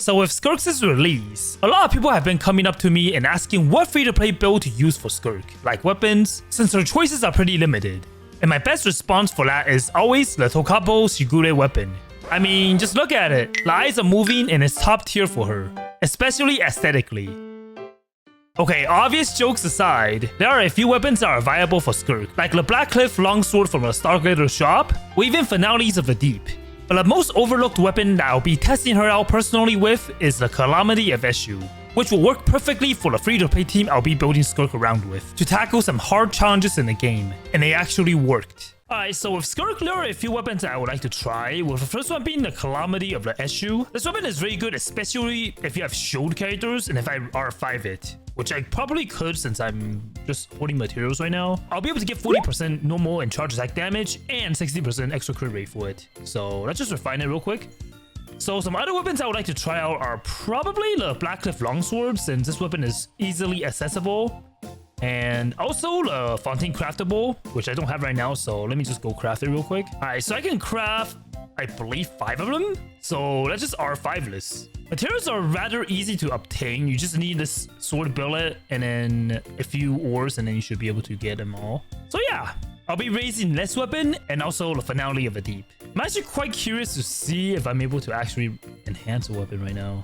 So with Skirk's release, a lot of people have been coming up to me and asking what free-to-play build to use for Skirk, like weapons, since their choices are pretty limited. And my best response for that is always the Tokabo Shigure weapon. I mean, just look at it. The eyes are moving and it's top tier for her, especially aesthetically. Okay, obvious jokes aside, there are a few weapons that are viable for Skirk, like the Blackcliff longsword from the Stargazer shop, or even Finales of the Deep. But the most overlooked weapon that I'll be testing her out personally with is the Calamity of Eshu, which will work perfectly for the free-to-play team I'll be building Skirk around with, to tackle some hard challenges in the game, and they actually worked. Alright, so with Skirk, there are a few weapons that I would like to try, with the first one being the Calamity of the Eshu. This weapon is very good, especially if you have shield characters and if I R5 it, which I probably could since I'm just holding materials right now. I'll be able to get 40% normal and charge attack damage and 60% extra crit rate for it. So let's just refine it real quick. So some other weapons I would like to try out are probably the Blackcliff longsword, since this weapon is easily accessible. And also the Fontaine Craftable, which I don't have right now, so let me just go craft it real quick. Alright, so I can craft, I believe, 5 of them. So let's just R5 this. Materials are rather easy to obtain. You just need this sword billet and then a few ores, and then you should be able to get them all. So yeah, I'll be raising this weapon and also the Finale of the Deep. I'm actually quite curious to see if I'm able to actually enhance a weapon right now.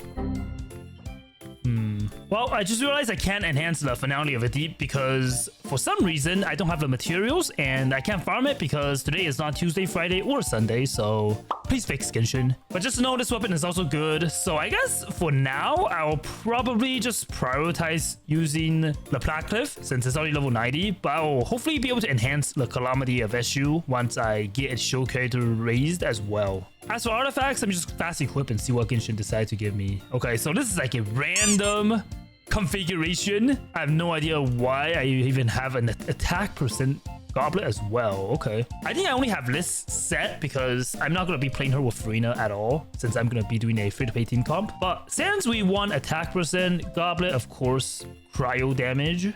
Well, I just realized I can't enhance the Finale of the Deep because for some reason I don't have the materials and I can't farm it because today is not Tuesday, Friday, or Sunday, so please fix Genshin. But just know this weapon is also good, so I guess for now I'll probably just prioritize using the Blackcliff since it's already level 90, but I'll hopefully be able to enhance the Calamity of Eshu once I get its show character raised as well. As for artifacts, let me just fast equip and see what Genshin decides to give me. Okay, so this is like a random configuration. I have no idea why I even have an attack percent goblet as well. Okay, I think I only have this set because I'm not going to be playing her with Farina at all, since I'm going to be doing a free-to-play team comp. But since we want attack percent goblet, of course, cryo damage.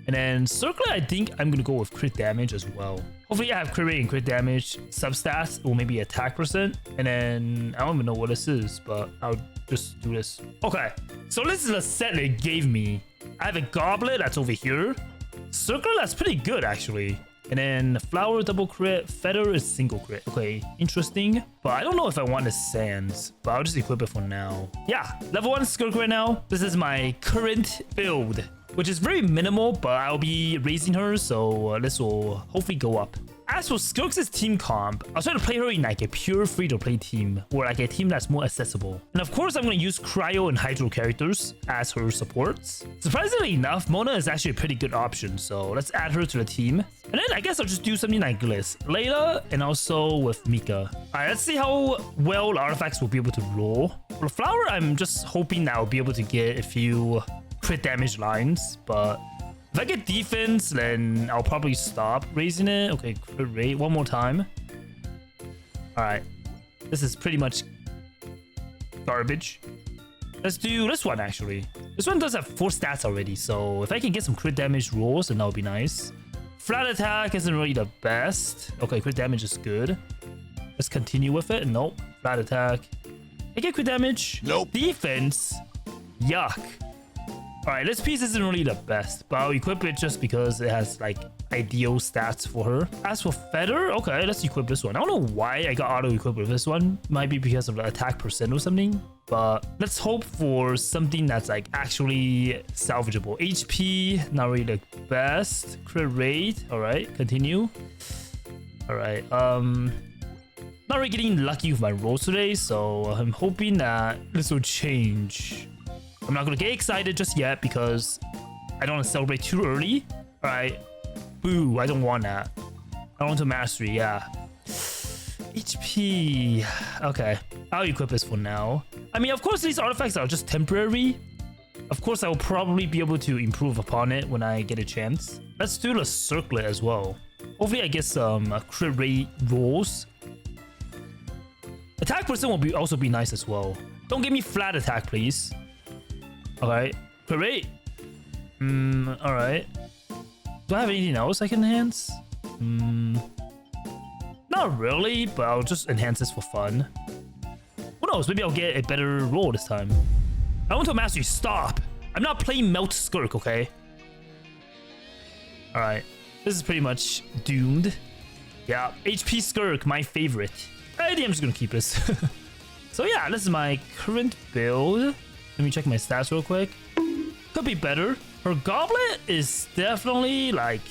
And then Circlet, I think I'm going to go with crit damage as well. Hopefully I have crit rate and crit damage substats, or maybe attack percent. And then I don't even know what this is, but I'll just do this. Okay, so this is the set they gave me. I have a goblet that's over here. Circle, that's pretty good actually. And then flower double crit, feather is single crit. Okay, interesting. But I don't know if I want the sands, but I'll just equip it for now. Yeah, level 1 Skirk right now. This is my current build, which is very minimal, but I'll be raising her, so this will hopefully go up. As for Skirk's team comp, I'll try to play her in like a pure free-to-play team, or like a team that's more accessible. And of course, I'm going to use Cryo and Hydro characters as her supports. Surprisingly enough, Mona is actually a pretty good option, so let's add her to the team. And then I guess I'll just do something like this, Layla, and also with Mika. Alright, let's see how well the artifacts will be able to roll. For the flower, I'm just hoping that I'll be able to get a few crit damage lines, but if I get defense, then I'll probably stop raising it. Okay, crit rate one more time. All right, this is pretty much garbage. Let's do this one actually. This one does have 4 stats already, so if I can get some crit damage rolls, then that would be nice. Flat attack isn't really the best. Okay, crit damage is good. Let's continue with it. Nope. Flat attack. I get crit damage. Nope. Defense. Yuck. Alright, this piece isn't really the best, but I'll equip it just because it has like ideal stats for her. As for feather, okay, let's equip this one. I don't know why I got auto-equipped with this one. Might be because of the attack percent or something, but let's hope for something that's like actually salvageable. HP, not really the best. Crit rate, alright, continue. Alright, not really getting lucky with my rolls today, so I'm hoping that this will change. I'm not gonna get excited just yet because I don't want to celebrate too early. Alright. Boo, I don't want that. I want to mastery, yeah. HP. Okay. I'll equip this for now. I mean, of course, these artifacts are just temporary. Of course, I will probably be able to improve upon it when I get a chance. Let's do the circlet as well. Hopefully, I get some crit rate rolls. Attack percent will also be nice as well. Don't give me flat attack, please. Alright, great. Alright. Do I have anything else I can enhance? Not really, but I'll just enhance this for fun. Oh knows? Maybe I'll get a better roll this time. I want to mastery. Stop. I'm not playing Melt Skirk, okay? Alright. This is pretty much doomed. Yeah, HP Skirk, my favorite. I think I'm just gonna keep this. So yeah, this is my current build. Let me check my stats real quick. Could be better. Her goblet is definitely like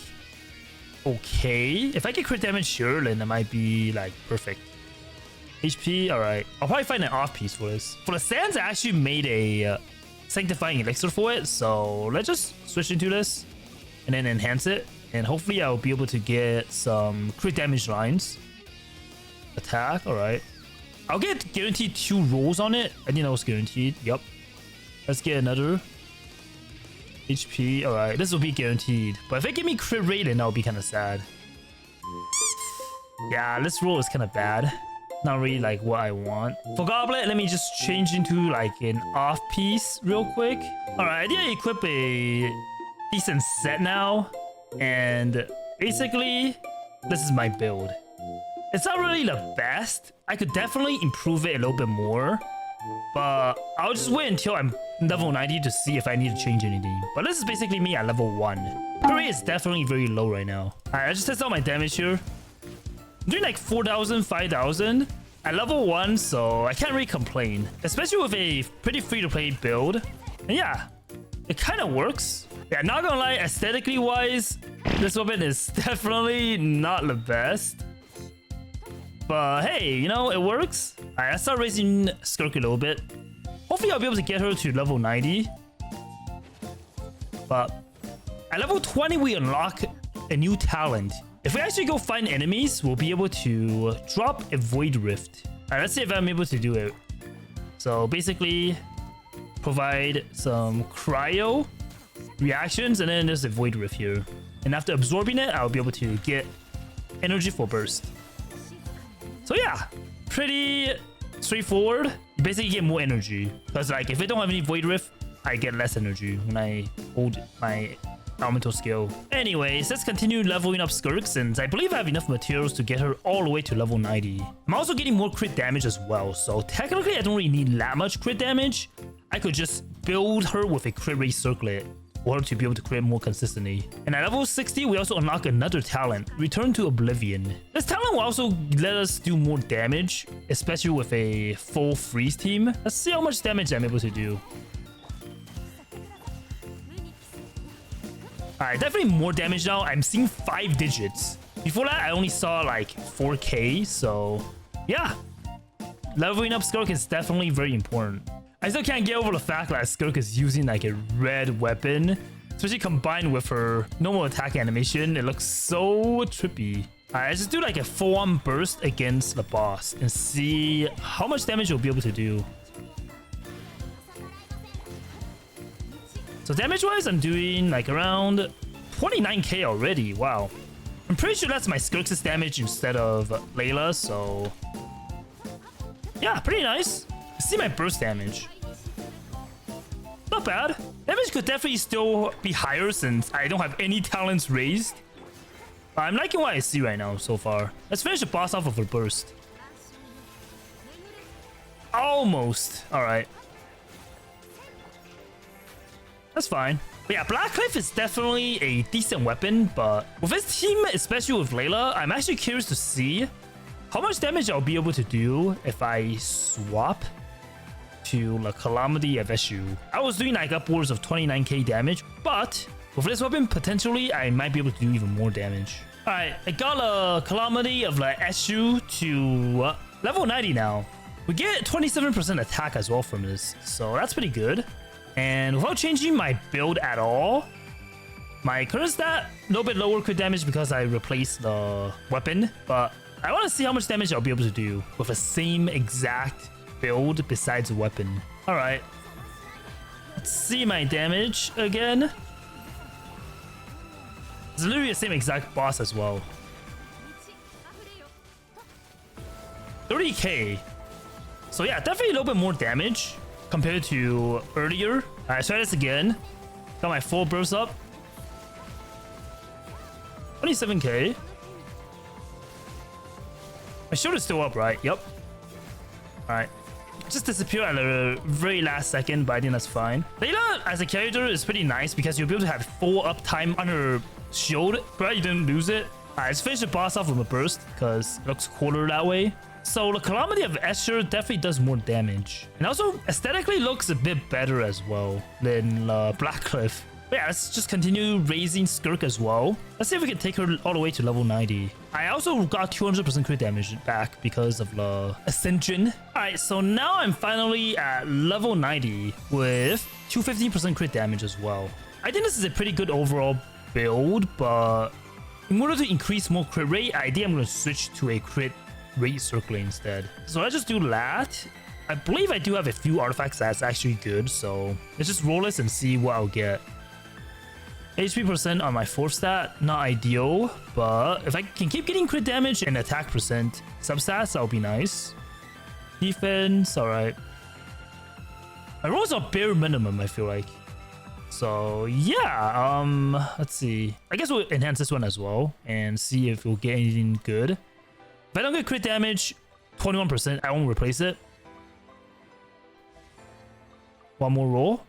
okay. If I get crit damage, sure, then it might be like perfect. HP, alright. I'll probably find an off piece for this. For the sands, I actually made a sanctifying elixir for it. So let's just switch into this and then enhance it. And hopefully I'll be able to get some crit damage lines. Attack, alright. I'll get guaranteed 2 rolls on it. I didn't know it was guaranteed. Yup. Let's get another. HP, alright. This will be guaranteed. But if it give me crit rate, then that'll be kind of sad. Yeah, this roll is kind of bad. Not really like what I want. For Goblet, let me just change into like an off piece real quick. Alright, I did equip a decent set now. And basically, this is my build. It's not really the best. I could definitely improve it a little bit more. But I'll just wait until I'm level 90 to see if I need to change anything. But this is basically me at level 1. Parry is definitely very low right now. Alright, I just test out my damage here. I'm doing like 4,000, 5,000 at level 1, so I can't really complain. Especially with a pretty free-to-play build. And yeah, it kind of works. Yeah, not gonna lie, aesthetically wise, this weapon is definitely not the best. But hey, you know, it works. Alright, I start raising Skirk a little bit. Hopefully I'll be able to get her to level 90. But at level 20, we unlock a new talent. If we actually go find enemies, we'll be able to drop a Void Rift. Alright, let's see if I'm able to do it. So basically, provide some cryo reactions, and then there's a Void Rift here. And after absorbing it, I'll be able to get energy for burst. So yeah, pretty straightforward. You basically get more energy. Because like, if I don't have any Void Rift, I get less energy when I hold my elemental skill. Anyways, let's continue leveling up Skirk, since I believe I have enough materials to get her all the way to level 90. I'm also getting more crit damage as well, so technically I don't really need that much crit damage. I could just build her with a crit rate circlet for her to be able to crit more consistently. And at level 60, we also unlock another talent, Return to Oblivion. This talent will also let us do more damage, especially with a full freeze team. Let's see how much damage I'm able to do. Alright, definitely more damage now. I'm seeing 5 digits. Before that, I only saw like 4k, so yeah. Leveling up Skirk is definitely very important. I still can't get over the fact that Skirk is using like a red weapon, especially combined with her normal attack animation. It looks so trippy. Alright, let's just do like a full-on burst against the boss and see how much damage we'll be able to do. So damage-wise, I'm doing like around 29k already. Wow. I'm pretty sure that's my Skirk's damage instead of Layla, so yeah, pretty nice. See my burst damage. Not bad. Damage could definitely still be higher since I don't have any talents raised. But I'm liking what I see right now so far. Let's finish the boss off of a burst. Almost. Alright. That's fine. But yeah, Blackcliff is definitely a decent weapon, but with his team, especially with Layla, I'm actually curious to see how much damage I'll be able to do if I swap to the Calamity of Eshu. I was doing like upwards of 29k damage, but with this weapon, potentially I might be able to do even more damage. Alright, I got a Calamity of the Eshu to level 90 now. We get 27% attack as well from this, so that's pretty good. And without changing my build at all, my current stat, a little bit lower crit damage because I replaced the weapon, but I want to see how much damage I'll be able to do with the same exact build besides a weapon. Alright. Let's see my damage again. It's literally the same exact boss as well. 30k. So yeah, definitely a little bit more damage compared to earlier. Alright, try this again. Got my full burst up. 27k. My shield is still up, right? Yep. Alright. just disappear at the very last second, but I think that's fine. Layla as a character is pretty nice because you'll be able to have full uptime on her shield, but you didn't lose it. Alright, let's finish the boss off with a burst because it looks cooler that way. So the Calamity of Escher definitely does more damage. And also aesthetically looks a bit better as well than Blackcliff. But yeah, let's just continue raising Skirk as well. Let's see if we can take her all the way to level 90. I also got 200% crit damage back because of the Ascension. Alright, so now I'm finally at level 90 with 215% crit damage as well. I think this is a pretty good overall build, but in order to increase more crit rate, I think I'm going to switch to a crit rate circling instead. So let's just do that. I believe I do have a few artifacts that's actually good, so let's just roll this and see what I'll get. HP percent on my 4th stat, not ideal, but if I can keep getting crit damage and attack percent substats, that'll be nice. Defense, alright. My rolls are bare minimum, I feel like. So yeah, let's see. I guess we'll enhance this one as well and see if we'll get anything good. If I don't get crit damage, 21%, I won't replace it. One more roll.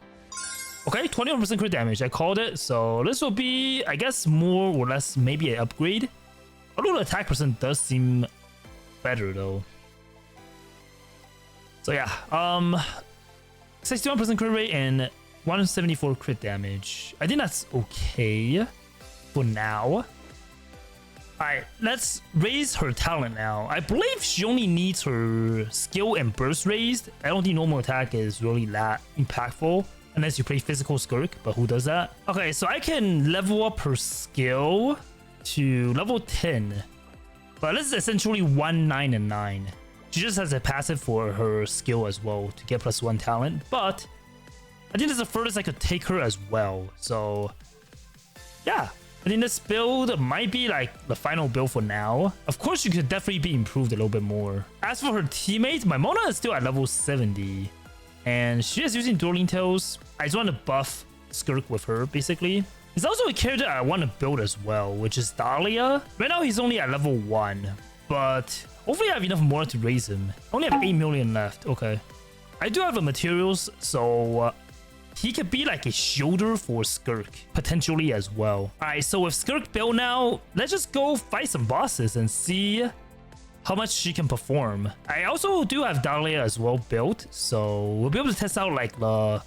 Okay, 21% crit damage. I called it. So this will be, I guess, more or less maybe an upgrade. Although the attack percent does seem better though. So yeah, 61% crit rate and 174 crit damage. I think that's okay for now. Alright, let's raise her talent now. I believe she only needs her skill and burst raised. I don't think normal attack is really that impactful unless you play physical Skirk, but who does that? Okay, so I can level up her skill to level 10. But this is essentially 1, 9, and 9. She just has a passive for her skill as well to get +1 talent. But I think that's the furthest I could take her as well. So yeah, I think this build might be like the final build for now. Of course, you could definitely be improved a little bit more. As for her teammates, my Mona is still at level 70. And she is using Dueling Tails. I just want to buff Skirk with her, basically. He's also a character I want to build as well, which is Dahlia. Right now, he's only at level 1. But hopefully I have enough more to raise him. I only have 8 million left. Okay. I do have the materials, so he could be like a shoulder for Skirk, potentially as well. Alright, so with Skirk built now, let's just go fight some bosses and see how much she can perform. I also do have Dahlia as well built, so we'll be able to test out like the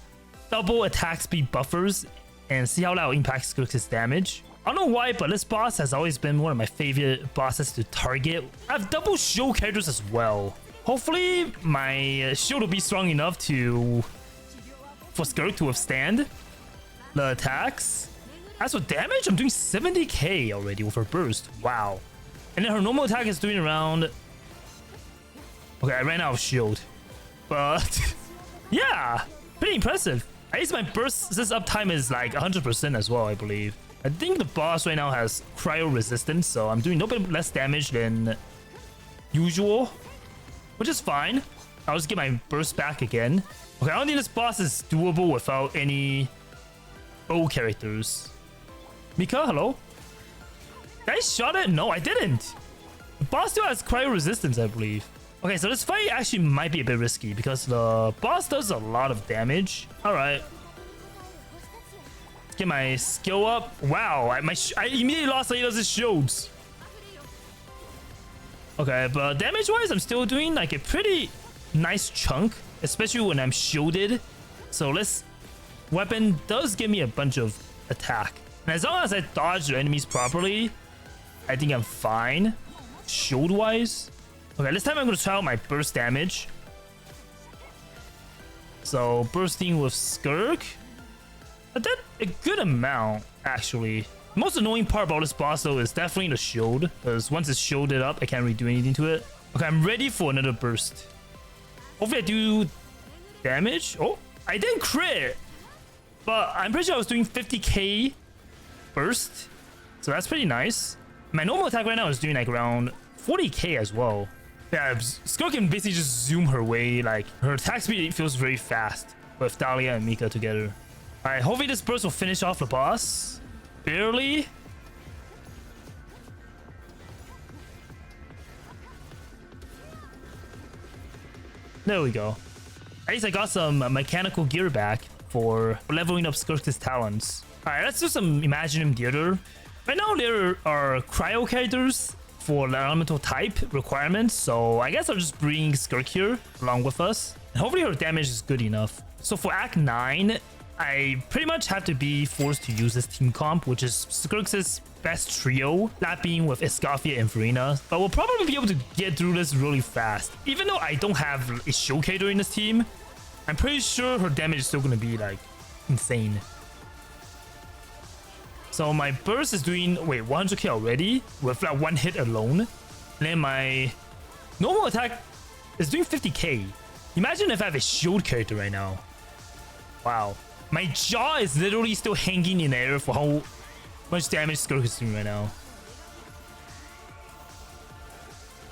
double attack speed buffers and see how that will impact Skirk's damage. I don't know why, but this boss has always been one of my favorite bosses to target. I have double shield characters as well. Hopefully my shield will be strong enough for Skirk to withstand the attacks. As for damage, I'm doing 70k already with her burst. Wow. And then her normal attack is doing around... Okay, I ran out of shield. But yeah, pretty impressive. At least my burst this uptime is like 100% as well, I believe. I think the boss right now has cryo resistance, so I'm doing no bit less damage than usual, which is fine. I'll just get my burst back again. Okay, I don't think this boss is doable without any O characters. Mika, hello? Did I shot it? No, I didn't. The boss still has cryo resistance, I believe. Okay, so this fight actually might be a bit risky because the boss does a lot of damage. All right. Get my skill up. Wow, I immediately lost Layla's shields. Okay, but damage-wise, I'm still doing like a pretty nice chunk, especially when I'm shielded. So this weapon does give me a bunch of attack. And as long as I dodge the enemies properly, I think I'm fine, shield-wise. Okay, this time I'm going to try out my burst damage. So, bursting with Skirk. I did a good amount, actually. The most annoying part about this boss, though, is definitely the shield. Because once it's shielded up, I can't really do anything to it. Okay, I'm ready for another burst. Hopefully I do damage. Oh, I didn't crit. But I'm pretty sure I was doing 50k burst. So that's pretty nice. My normal attack right now is doing like around 40k as well. Yeah, Skirk can basically just zoom her way. Like, her attack speed feels very fast with Dahlia and Mika together. Alright, hopefully this burst will finish off the boss. Barely. There we go. At least I got some mechanical gear back for leveling up Skirk's talents. Alright, let's do some Imaginarium Theater. Right now there are cryo characters for the elemental type requirements, so I guess I'll just bring Skirk here along with us. And hopefully her damage is good enough. So for Act 9, I pretty much have to be forced to use this team comp, which is Skirk's best trio, that being with Escafia and Farina. But we'll probably be able to get through this really fast. Even though I don't have a show character in this team, I'm pretty sure her damage is still going to be like insane. So my burst is doing, 100k already with like one hit alone. And then my normal attack is doing 50k. Imagine if I have a shield character right now. Wow. My jaw is literally still hanging in the air for how much damage Skirk is doing right now.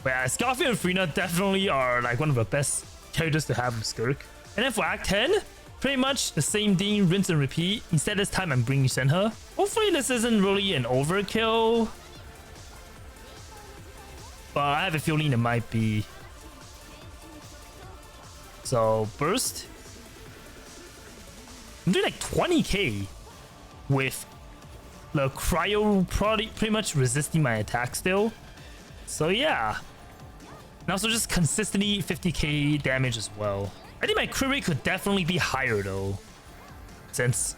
But yeah, Escafia and Farina definitely are like one of the best characters to have with Skirk. And then for Act 10, pretty much the same thing, rinse and repeat. Instead this time I'm bringing Senha. Hopefully this isn't really an overkill. But I have a feeling it might be. So burst. I'm doing like 20k with the cryo pretty much resisting my attack still. So yeah. And also just consistently 50k damage as well. I think my crit rate could definitely be higher though, since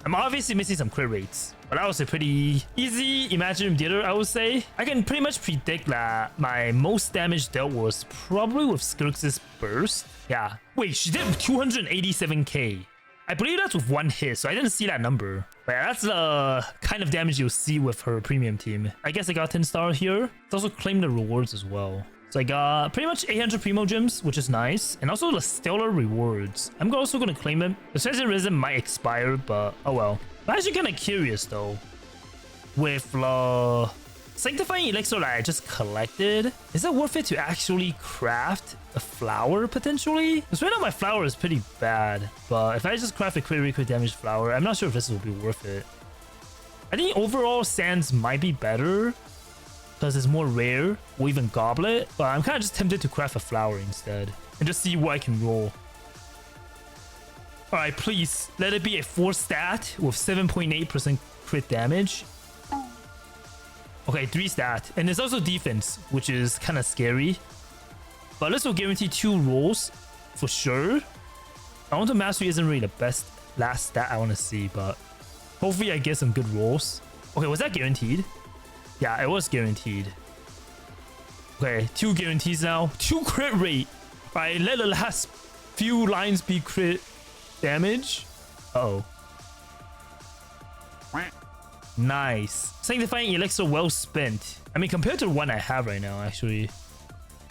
I'm obviously missing some crit rates. But that was a pretty easy Imaginarium Theater, I would say. I can pretty much predict that my most damage dealt was probably with Skirk's burst. Yeah. Wait, she did 287k. I believe that's with one hit, so I didn't see that number. But yeah, that's the kind of damage you'll see with her premium team. I guess I got 10 star here. Let's also claim the rewards as well. So I got pretty much 800 Primo Gems, which is nice. And also the Stellar Rewards. I'm also going to claim them. The Treasure Risen might expire, but oh well. I'm actually kind of curious though. With the Sanctifying Elixir that I just collected, is it worth it to actually craft a flower potentially? Because right now my flower is pretty bad. But if I just craft a crit damage flower, I'm not sure if this will be worth it. I think overall Sands might be better, because it's more rare, or even goblet. But I'm kind of just tempted to craft a flower instead and just see what I can roll. Alright, please let it be a 4 stat with 7.8% crit damage. Okay, 3 stat. And there's also defense, which is kind of scary. But this will guarantee 2 rolls for sure. Elemental Mastery isn't really the best last stat I want to see, but hopefully I get some good rolls. Okay, was that guaranteed? Yeah, it was guaranteed. Okay, 2 guarantees now. 2 crit rate. Alright, let the last few lines be crit damage. Uh-oh. Nice. Sanctifying Elixir well spent. I mean, compared to the one I have right now, actually,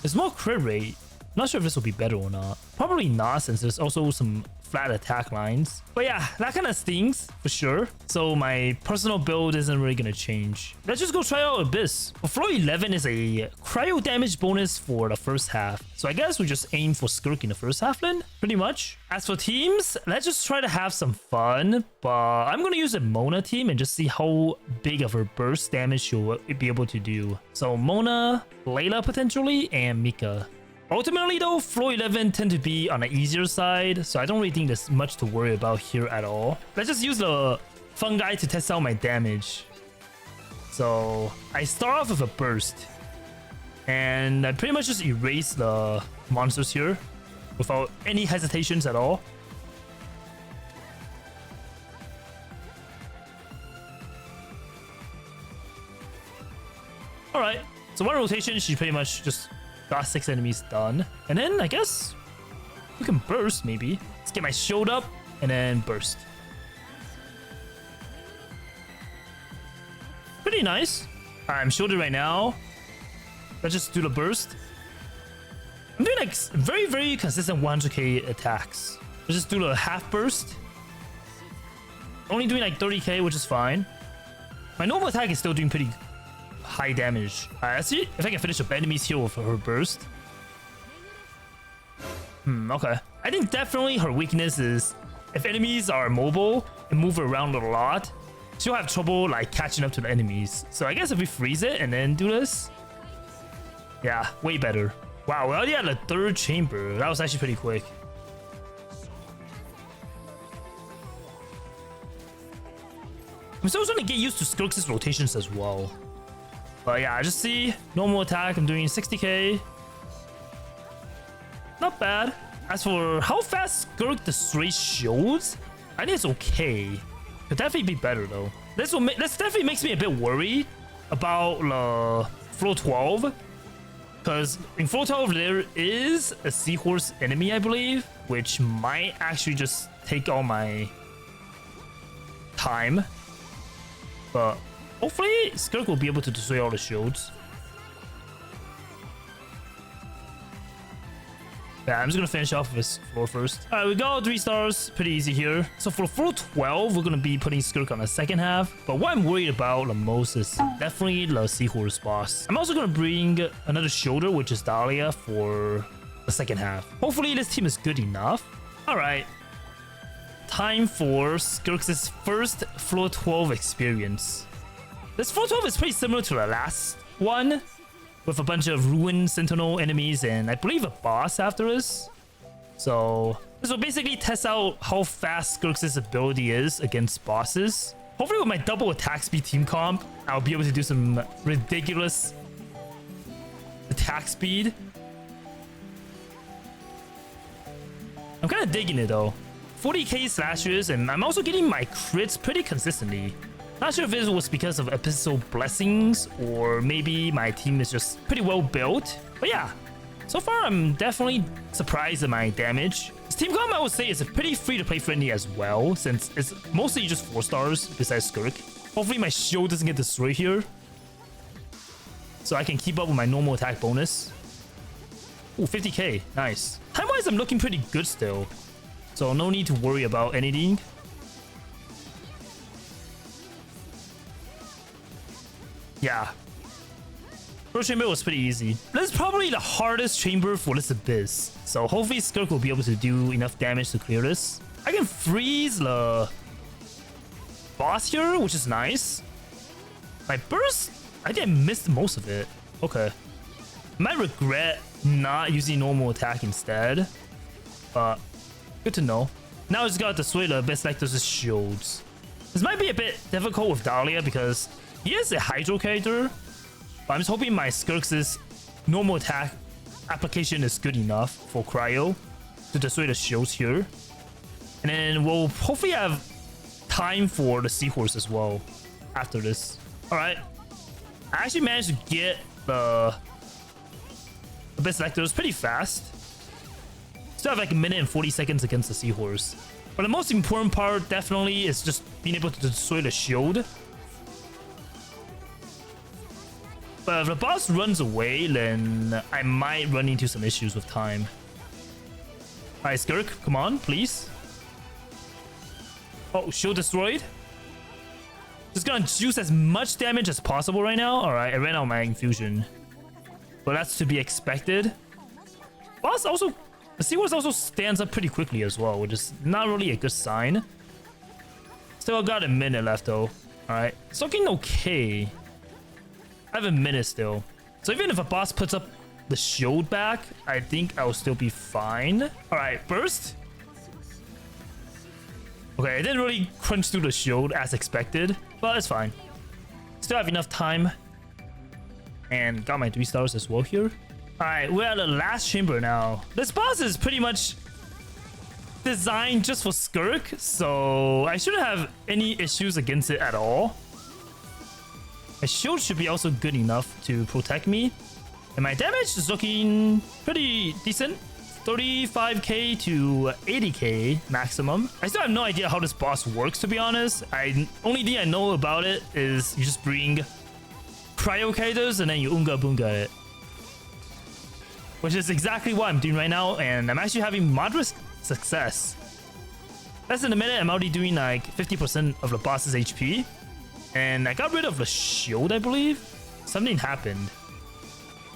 it's more crit rate. Not sure if this will be better or not. Probably not, since there's also some flat attack lines. But yeah, that kind of stings for sure. So my personal build isn't really going to change. Let's just go try out Abyss. Floor 11 is a cryo damage bonus for the first half. So I guess we just aim for Skirk in the first half then, pretty much. As for teams, let's just try to have some fun. But I'm going to use a Mona team and just see how big of her burst damage she'll be able to do. So Mona, Layla potentially, and Mika. Ultimately though, floor 11 tend to be on the easier side, so I don't really think there's much to worry about here at all. Let's just use the fungi to test out my damage. So I start off with a burst, and I pretty much just erase the monsters here without any hesitations at all. Alright, so one rotation, she pretty much just got 6 enemies done. And then I guess we can burst maybe. Let's get my shield up and then burst. Pretty nice. I'm shielded right now. Let's just do the burst. I'm doing like very, very consistent 100k attacks. Let's just do the half burst. Only doing like 30k, which is fine. My normal attack is still doing pretty high damage. Alright, let's see if I can finish up enemies here with her burst. Okay. I think definitely her weakness is if enemies are mobile and move around a lot, she'll have trouble like catching up to the enemies. So I guess if we freeze it and then do this, yeah, way better. Wow, we already had a 3rd chamber. That was actually pretty quick. I'm still trying to get used to Skirk's rotations as well. But yeah, I just see normal attack. I'm doing 60k. Not bad. As for how fast Skirk destroys shields, I think it's okay. Could definitely be better though. This definitely makes me a bit worried about floor 12. Because in floor 12 there is a seahorse enemy, I believe, which might actually just take all my time. But hopefully Skirk will be able to destroy all the shields. Yeah, I'm just gonna finish off this floor first. All right, we got 3 stars. Pretty easy here. So for floor 12, we're gonna be putting Skirk on the second half. But what I'm worried about the most is definitely the seahorse boss. I'm also gonna bring another shoulder, which is Dahlia, for the second half. Hopefully this team is good enough. All right. Time for Skirk's first floor 12 experience. This floor 12 is pretty similar to the last one, with a bunch of ruined sentinel enemies and I believe a boss after this. So this will basically test out how fast Skirk's ability is against bosses. Hopefully with my double attack speed team comp, I'll be able to do some ridiculous attack speed. I'm kind of digging it though. 40k slashes, and I'm also getting my crits pretty consistently. Not sure if it was because of episode blessings or maybe my team is just pretty well built. But yeah, so far I'm definitely surprised at my damage. This team comp, I would say, is pretty free to play friendly as well, since it's mostly just 4 stars besides Skirk. Hopefully my shield doesn't get destroyed here, so I can keep up with my normal attack bonus. Ooh, 50k, nice. Time-wise, I'm looking pretty good still, so no need to worry about anything. Yeah. First chamber was pretty easy. This is probably the hardest chamber for this abyss, so hopefully Skirk will be able to do enough damage to clear this. I can freeze the boss here, which is nice. My burst, I think I missed most of it. Okay. Might regret not using normal attack instead, but good to know. Now I just got to sway the best like those shields. This might be a bit difficult with Dahlia because he is a Hydro character, but I'm just hoping my Skirk's normal attack application is good enough for Cryo to destroy the shields here. And then we'll hopefully have time for the Seahorse as well after this. Alright. I actually managed to get the best selectors pretty fast. Still have like 1:40 seconds against the Seahorse. But the most important part definitely is just being able to destroy the shield. But if the boss runs away, then I might run into some issues with time. Alright, Skirk, come on, please. Oh, shield destroyed. Just gonna juice as much damage as possible right now. Alright, I ran out of my infusion. But that's to be expected. Boss also... The Seahorse also stands up pretty quickly as well, which is not really a good sign. Still got a minute left though. Alright, it's looking okay. I have a minute still. So even if a boss puts up the shield back, I think I'll still be fine. Alright, burst. Okay, I didn't really crunch through the shield as expected, but it's fine. Still have enough time. And got my 3 stars as well here. Alright, we're at the last chamber now. This boss is pretty much designed just for Skirk, so I shouldn't have any issues against it at all. My shield should be also good enough to protect me. And my damage is looking pretty decent. 35k to 80k maximum. I still have no idea how this boss works, to be honest. Only thing I know about it is you just bring cryo characters and then you unga bunga it. Which is exactly what I'm doing right now, and I'm actually having moderate success. Less than a minute, I'm already doing like 50% of the boss's HP. And I got rid of the shield, I believe. Something happened.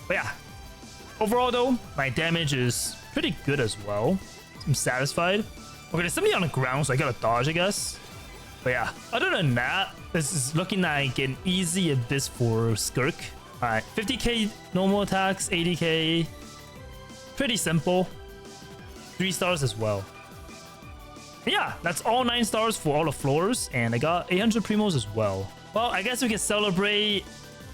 But yeah. Overall though, my damage is pretty good as well. I'm satisfied. Okay, there's something on the ground, so I gotta dodge, I guess. But yeah, other than that, this is looking like an easy abyss for Skirk. Alright, 50k normal attacks, 80k. Pretty simple. 3 stars as well. Yeah, that's all 9 stars for all the floors, and I got 800 primos as well. Well, I guess we can celebrate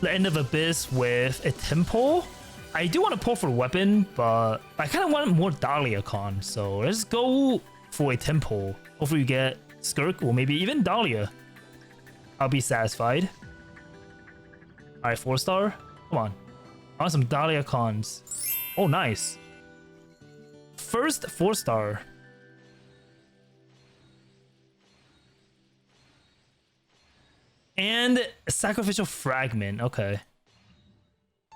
the end of Abyss with a temple. I do want to pull for a weapon, but I kind of want more Dahlia Con, so let's go for a temple. Hopefully we get Skirk or maybe even Dahlia. I'll be satisfied. Alright, 4-star. Come on. I want some Dahlia Cons. Oh, nice. First 4-star. And a sacrificial fragment. Okay.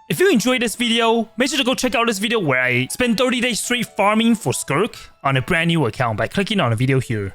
If you enjoyed this video, make sure to go check out this video where I spent 30 days straight farming for Skirk on a brand new account by clicking on the video here.